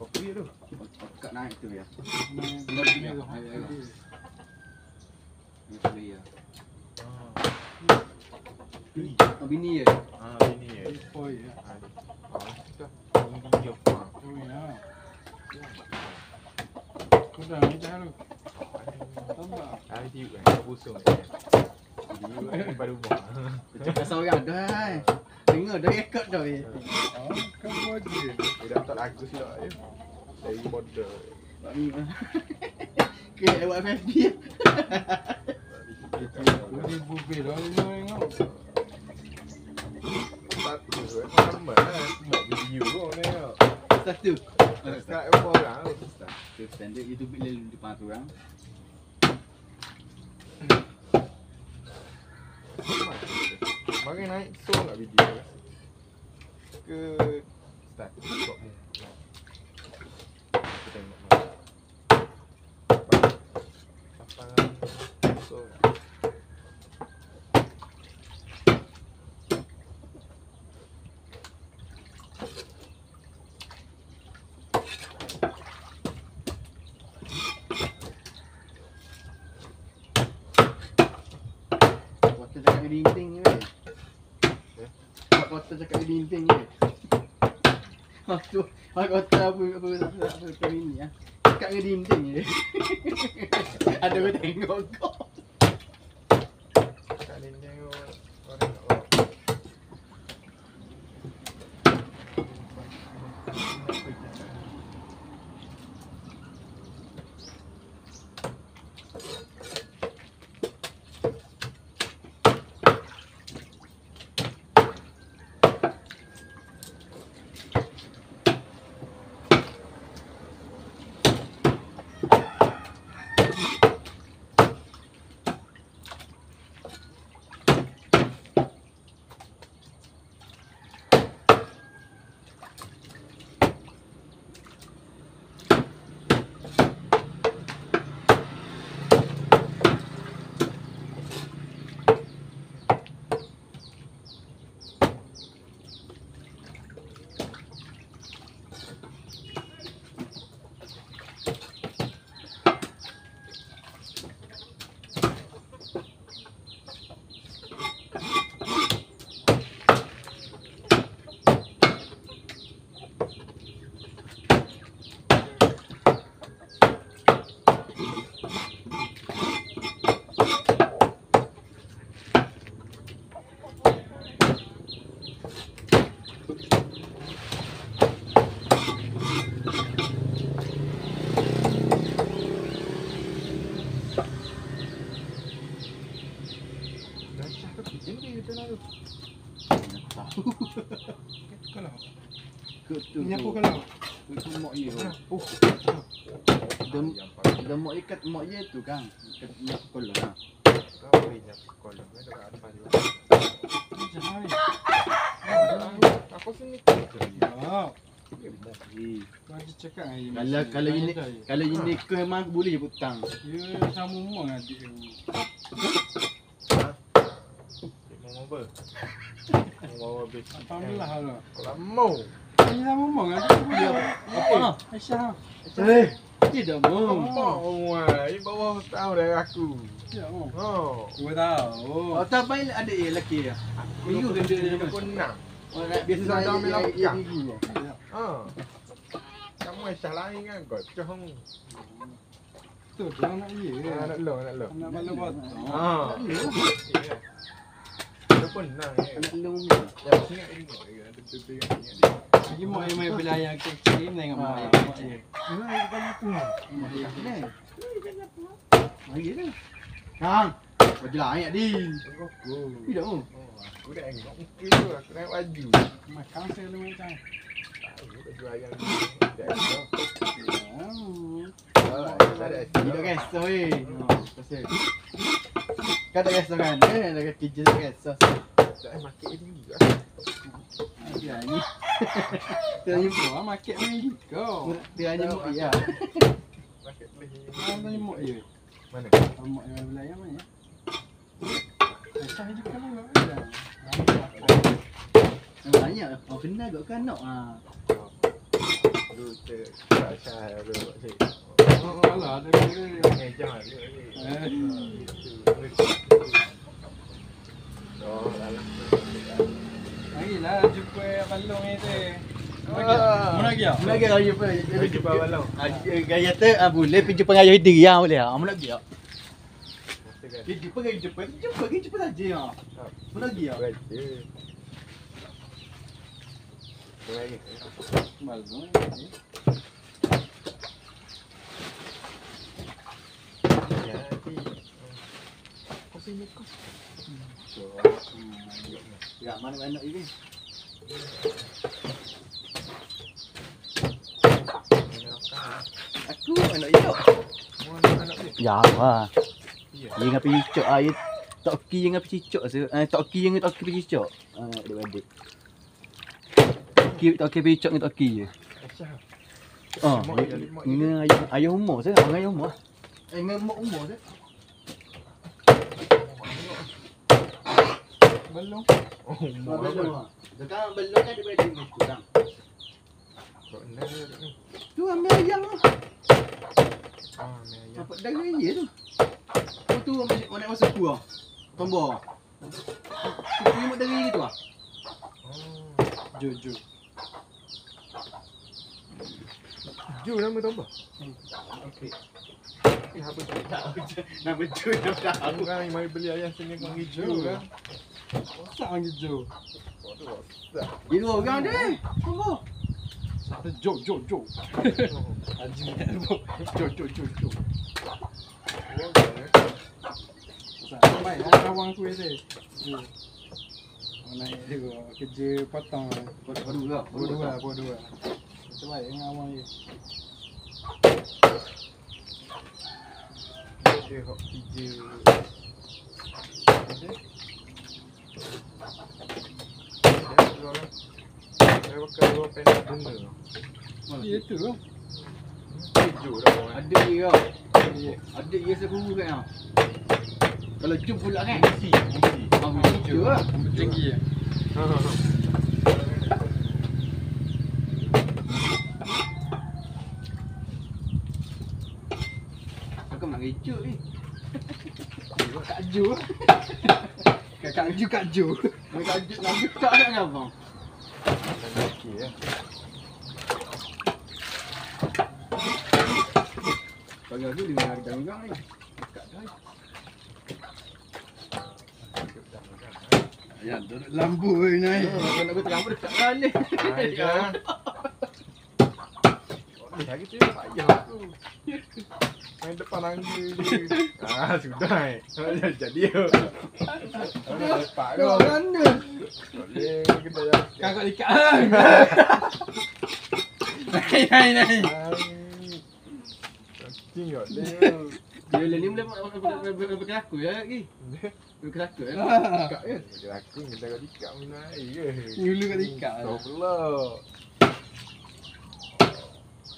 Kopi tu. Kat naik tu ya. Ni ya. Bini ya. Bini ya. Oi ya. Ini Jepang. Oh ya. Kau dah ni dah lu. Tambah. Dia kan busung dia. Dia baru buat. Cakap seorang dah. Dengar dah rekod dah ni. Kau buat je. Dia dah tak lagu silap dia. Dari border. Buat ni mah. Okay, buat FFB. Ini bubir dah ni tengok. Satu sama lah. Semua video pun tengok. Satu. Subscribe berapa orang tu? Tu standard YouTube lalu depan tu orang. Mari naik so nak video ke start buat mu. Kita tengok mana. So Kota cakap di dinding ni weh. Kota cakap di dinding ni. Kota apa ni ya. Cakap di dinding ni. Ada orang tengok kau. kat ni tengok orang nak buat. Kalau. Kutu. Ni apa kalau? Kutu mak ye. Dah mak ikat mak ye tu kan. Ikat mak kolong kan. Kau punya kolom ni dekat atas juga. Jangan. Aku sini. Ya. Kau ada cakap ni. Kalau ini ke memang boleh je hutang. Ya sama mak adik tu. Mau apa? Mau habis. Alhamdulillah lah. Kalau mau. Ini sama mak adik tu dia. Apa? Aisyah. Tidak mau. Mau ini bawa tahu dari aku. Ya mau. Oh. Gua tahu. Oh, tak baik adik lelaki ya. Minggu genda dia pun 6. Oh, nak biasa Sedang saya ambil lampu dia yang. gigi. Kamu Aisyah lain kan gocong. Tu dia nak ye. Nak lo. Nak balik potong. Dia penang Nak long. Ya, ingat ini. Ada betul ingat. Lagi mak yang main bela yang kecil tengok mak yang mak dia. Ini bukan apa. Mari dah. Kang, baju lain di. Aku. Tidak oh. Aku dah engkau muka tu. Aku naik baju. Makan saya lu macam. Aku dah jual yang ni. Tidak guys, so pasal. Kan tak guys kan? Dah kerja tak guys. So. Dah makan ini juga. Ya ni. Tanya buah makan main kau. Dia hanya mau ya. Makan boleh. Mana mak ye? Mana? Mak yang bela yang mana? Saya juga lah. Banyak. Oh kena agak kan nak. Lu Aisyah ada buat cik. Oh alah ada dia. Jangan dia. Oh, alah. Marilah jumpa balong itu. Mana lagi ah? Mana lagi jumpa? Jumpa balong. Gaya tu boleh pergi jumpa gaya diri ah boleh. Mana lagi ah? Jumpa saja ah. Mana lagi ah? Lagi. Balong. Ya mana nak ini? Aku anak hidup. Ya wah. Dia ngapi cicok air. Toki yang ngapi cicok se. Toki yang toki pergi cicok. Adik-adik. Toki cicok dengan toki je. Oh, ini ayah umur saya, orang ayah umur. Dengan mak umur saya. Balong. Oh, Belum. Sekarang belum kan dia boleh tinggi kurang. Tu ambil ayam lah. Dapat daging je tu. Oh tu mana masuk ku ah. Tombol. Tu mak daging gitu ah. Jo. Ju nama tombol. Okey. Apa tu? Nama Ju yang tahu. Kan mari beli ayam sini kau hijau kan. Tak lagi Jo. Ini orang deh. Tombol. Jo. Haji Jo. Sampai kawan ku itu. Jo. Naik dia kerja potong. Bodoh. Bodoh. Coba yang awal ni. Dia hok hijau. Saya pakai dua pendek bunga. Itu. Hijau dah kawan. Ada dia. Ada dia sepuluh kan. Kalau Ju pula kan. Ambil Ju lah. Tinggi. Aku nak Ju ni. Kak Ju. Kak Ju. Kak Ju tak ada abang. Okey ya. Bagi aku dia nak gang-gang ni. Dekat dah. Ya, duduk lampu ni. Kalau nak berterang pun dekat kali. Ayah. Lagi tu payah tu. Main depan angin je. Sudah. Jadi yo. Lepak kau. Mana? Boleh kedai yang. Kakak dekat. Naik. Tengok dia. Dia ni boleh berkelaku ya lagi. Berkelaku ya. Dekat kan? Aku kita kau dekat minum air ke? Nyulu kat dekat. Kau pula.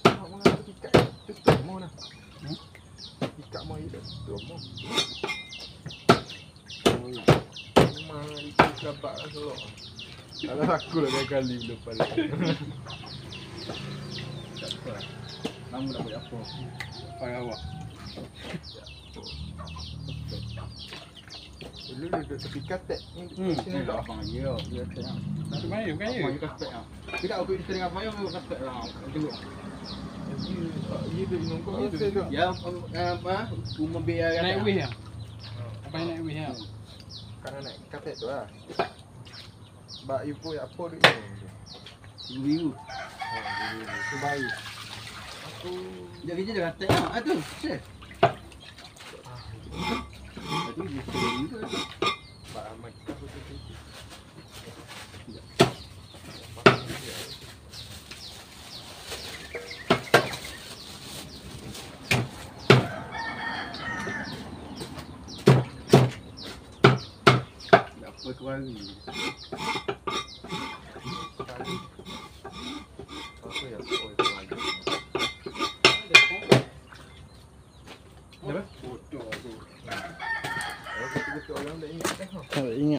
Mana tu dekat? Tutup mana? Dekat mau hidup. Tutup mau. Memang itu kelabak kan selok. Kalau aku lah kali lepas. Tak apa. Kamu nak buat apa? Pakai awak. Dulu duduk tepi katek. Ni sini Tak dah. abang ya. Dia kata. Nak main bukan ya? Abang kata. Tidak aku kita dengan payung aku kata lah. Tengok. Dia tu nongkok dia tu. Ya apa? Rumah biar Naik weh ya? Apa yang naik weh ya? Kan naik katek tu lah. Bak ibu apa duk ni? Biru. Tu baik. Aku Dia kerja dah kata. Ah tu. Share. Itu dia biru. bak amat aku tu. Apa keluarga. Aku ya.